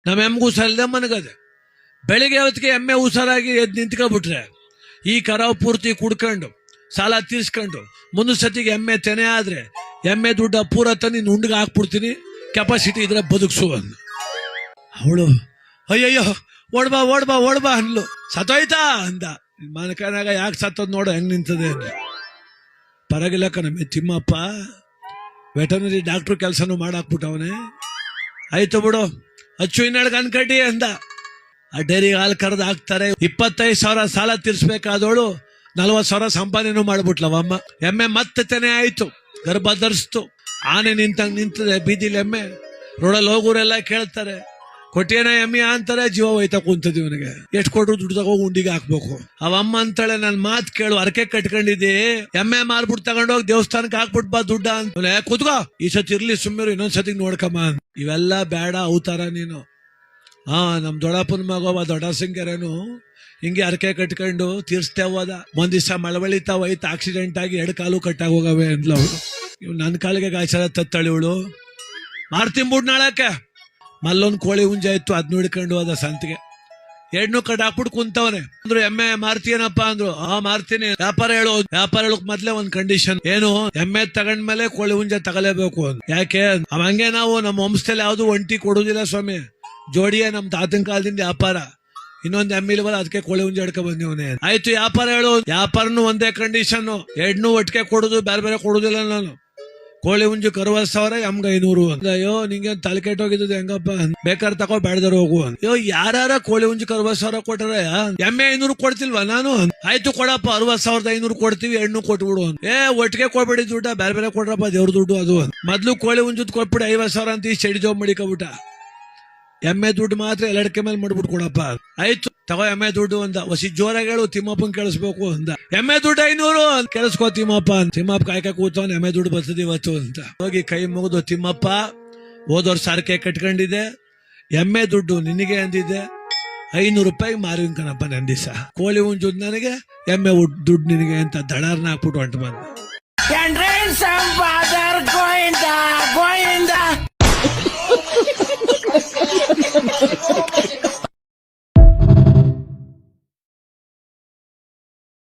ನಮ್ಮ ಎಮ್ಗೆ ಹುಷಾರಿಲ್ಲದೆ ಮನಗದೆ. ಬೆಳಿಗ್ಗೆ ಹೊತ್ತಿಗೆ ಎಮ್ಮೆ ಹುಷಾರಾಗಿ ಎದ್ದು ನಿಂತ್ಕೊಬಿಟ್ರೆ ಈ ಕರಾವು ಪೂರ್ತಿ ಕುಡ್ಕೊಂಡು ಸಾಲ ತೀರ್ಸ್ಕೊಂಡು ಮುಂದಿನ ಸತಿಗೆ ಎಮ್ಮೆ ತೆನೆ ಆದ್ರೆ ಎಮ್ಮೆ ದುಡ್ಡ ಪೂರ ತಂದು ಉಂಡಿಗೆ ಹಾಕ್ಬಿಡ್ತೀನಿ, ಕೆಪಾಸಿಟಿ ಇದ್ರೆ ಬದುಕ್ಸು ಅಂದ. ಅವಳು ಅಯ್ಯಯ್ಯೋ ಓಡ್ಬಾ ಓಡ್ಬಾ ಓಡ್ಬಾ ಅನ್ಲು. ಸತ್ತೋಯ್ತಾ ಅಂದ. ಮನಕನಾಗ ಯಾಕೆ ಸತ್ತೋದ್ ನೋಡು ಹೆಂಗ್ ನಿಂತದೆ ಅಂದ. ಪರಗಿಲ್ಲ ಕಣಮ್ಮೆ, ತಿಮ್ಮಪ್ಪ ವೆಟರ್ನರಿ ಡಾಕ್ಟ್ರು ಕೆಲಸನೂ ಮಾಡಾಕ್ಬಿಟ್ಟವನೇ. ಆಯ್ತು ಬಿಡು, ಅಚ್ಚು ಇನ್ನೆಳ್ಗೆ ಅನ್ಕಟ್ಟಿ ಅಂದ. ಆ ಡೈರಿಗೆ ಹಾಲು ಕರೆದು ಹಾಕ್ತಾರೆ. 25,000 ಸಾಲ ತೀರ್ಸ್ಬೇಕಾದವಳು 40,000 ಸಂಪಾದನೆನೂ ಮಾಡ್ಬಿಟ್ಲವಮ್ಮ. ಎಮ್ಮೆ ಮತ್ತೆ ತೆನೆ ಆಯ್ತು, ಗರ್ಭ ಧರಿಸ್ತು. ಆನೆ ನಿಂತಂಗ್ ನಿಂತದೆ ಬೀದಿಲಿ ಎಮ್ಮೆ. ರೋಡಲ್ಲಿ ಹೋಗೋರೆಲ್ಲ ಕೇಳ್ತಾರೆ, ಕೊಟ್ಟಿಯೇನ ಎಮ್ಮೆ ಅಂತಾರೆ. ಜೀವ ಹೋಯ್ತಾ ಕುಂತದ ಇವನಿಗೆ. ಎಷ್ಟು ಕೊಟ್ರು ದುಡ್ಡು ತಗೋ ಉಂಡಿಗೆ ಹಾಕ್ಬೇಕು. ಅವಮ್ಮ ಅಂತಾಳೆ, ನನ್ ಮಾತ್ ಕೇಳು, ಅರಕೆ ಕಟ್ಕೊಂಡಿದ್ದಿ, ಎಮ್ಮೆ ಮಾರ್ಬಿಟ್ಟು ತಗೊಂಡೋಗಿ ದೇವಸ್ಥಾನಕ್ಕೆ ಹಾಕ್ಬಿಟ್ ಬಾ ದುಡ್ಡ ಅಂತ. ಕೂತ್ಕೋ, ಈ ಸತಿ ಇರ್ಲಿ ಸುಮ್ಮನೆ, ಇನ್ನೊಂದ್ಸತಿ ನೋಡ್ಕಮ್ಮ. ಇವೆಲ್ಲ ಬೇಡ ಅವತಾರ ನೀನು. ನಮ್ ದೊಡ್ಡಪ್ಪನ ಮಗವ ದೊಡ್ಡ ಸಿಂಗರೇನು ಹಿಂಗೆ ಅರಕೆ ಕಟ್ಕೊಂಡು ತೀರ್ಸ್ತೇವದ. ಒಂದ್ ದಿವಸ ಮಳವಳಿತಾವ ಐತ್, ಆಕ್ಸಿಡೆಂಟ್ ಆಗಿ 2 ಕಾಲು ಕಟ್ಟಾಗ ಹೋಗವೆ ಅಂದ್ಲ ಅವಳು. ಇವ್ ನನ್ನ ಕಾಲಿಗೆ ಗಾಯಸರ ತತ್ತಳಿ ಇವಳು. ಮಾರ್ತಿಂಬಿಡ್ ನಾಳಕ್ಕೆ ಮಲ್ಲೊಂದ್ ಕೋಳಿ ಹುಂಜ ಇತ್ತು, ಅದ್ ನೋಡ್ಕೊಂಡು ಹೋದ ಸಂತಿಗೆ. 2 ಕಟ್ ಹಾಕ್ಬಿಟ್ಟು ಕುಂತವನೆ. ಅಂದ್ರು ಎಮ್ಮೆ ಮಾರ್ತೀನಪ್ಪ ಅಂದ್ರು. ಮಾರ್ತೀನಿ. ವ್ಯಾಪಾರ ಹೇಳಕ್ ಮೊದ್ಲೇ ಒಂದ್ ಕಂಡೀಷನ್ ಏನು, ಎಮ್ಮೆ ತಗೊಂಡ್ಮೇಲೆ ಕೋಳಿ ಹುಂಜ ತಗಲೇಬೇಕು ಅಂತ. ಯಾಕೆ ಅವಂಗೆ ನಾವು ನಮ್ಮ ವಂಶದಲ್ಲಿ ಯಾವ್ದು ಒಂಟಿ ಕೊಡುದಿಲ್ಲ ಸ್ವಾಮಿ, ಜೋಡಿಯೇ ನಮ್ ತಾತನ ಕಾಲದಿಂದ ವ್ಯಾಪಾರ. ಇನ್ನೊಂದು ಎಮ್ಮೆ ಇಲ್ವಲ್ಲ, ಅದಕ್ಕೆ ಕೋಳಿ ಹುಂಜ ಹಿಡ್ಕೊ ಬಂದಿವನೇ. ಆಯ್ತು ವ್ಯಾಪಾರ ಹೇಳು. ವ್ಯಾಪಾರನು ಒಂದೇ ಕಂಡೀಷನ್, 2 ಒಟ್ಟಿಗೆ ಕೊಡುದು, ಬೇರೆ ಬೇರೆ ಕೊಡುದಿಲ್ಲ ನಾನು. ಕೋಳಿ ಹುಂಜು 60,000, ಎಮ್ಗೆ 500 ಅಂತ. ಅಯ್ಯೋ ನಿಂಗೆ ತಲೆ ಕೆಟ್ಟೋಗಿದ್ದು ಹೆಂಗಪ್ಪ, ಬೇಕಾದ್ರೆ ತಗೋ ಬೇಡದಾರ ಹೋಗು ಅಂತ. ಅಯ್ಯೋ ಯಾರ ಕೋಳಿ ಹುಂಜು 60,000 ಕೊಟ್ಟಾರ, ಎಮ್ಮೆ 500 ಕೊಡ್ತಿಲ್ವಾ ನಾನು? ಆಯ್ತು ಕೊಡಪ್ಪ, 60,500 ಕೊಡ್ತೀವಿ, 2 ಕೊಟ್ಬಿಡು ಅಂತ. ಒಟ್ಟಿಗೆ ಕೊಡ್ಬೇಡಿ ದುಡ್ಡ, ಬೇರೆ ಬೇರೆ ಕೊಡ್ರಪ್ಪ, ದೇವ್ರ ದುಡ್ಡು ಅದು ಅಂತ. ಮೊದ್ಲು ಕೋಳಿ ಹುಂಜದ್ ಕೊಟ್ಬಿಡಿ 50,000 ಅಂತ. ಈ ಚಡಿ ಜಾಬ್ ಮಾಡಿಕೊಬಿಟ್ಟ. ಎಮ್ಮೆ ದುಡ್ಡು ಮಾತ್ರ ಎಲ್ಲಡಕೆ ಮೇಲೆ ಮಾಡ್ಬಿಟ್ಟು ಕೊಡಪ್ಪ. ಆಯ್ತು ತಗೋ ಎಮ್ಮೆ ದುಡ್ಡು ಅಂದ. ಹೊಸಿ ಜೋರಾಗಿ ಹೇಳು, ತಿಮ್ಮಪ್ಪನ್ ಕೇಳಿಸ್ಬೇಕು ಅಂದ. ಎಮ್ಮೆ ದುಡ್ಡು 500 ಅಂತ. ಕೇಳಿಸ್ಕೋ ತಿಮ್ಮಪ್ಪ ಅಂತ. ತಿಮ್ಮಪ್ಪ ಕಾಯ್ಕ ಕೂತವನ್, ಎಮ್ಮೆ ದುಡ್ಡು ಬರ್ತದೆ ಇವತ್ತು ಅಂತ. ಹೋಗಿ ಕೈ ಮುಗಿದು, ತಿಮ್ಮಪ್ಪ ಹೋದವ್ರ ಸಾರಿಗೆ ಕಟ್ಕೊಂಡಿದ್ದೆ, ಎಮ್ಮೆ ದುಡ್ಡು ನಿನಗೆ ಅಂದಿದ್ದೆ, 500 ರೂಪಾಯಿಗೆ ಮಾರಿನ ಕಣಪ್ಪ ನನ್ ದಿವಸ. ಕೋಳಿ ಹುಂಜುದ್ ನನಗೆ, ಎಮ್ಮೆ ದುಡ್ಡು ನಿನಗೆ ಅಂತ ದಡಾರ್ನ ಹಾಕ್ಬಿಟ್ಟು ಹೊಂಟು ಬಂದ.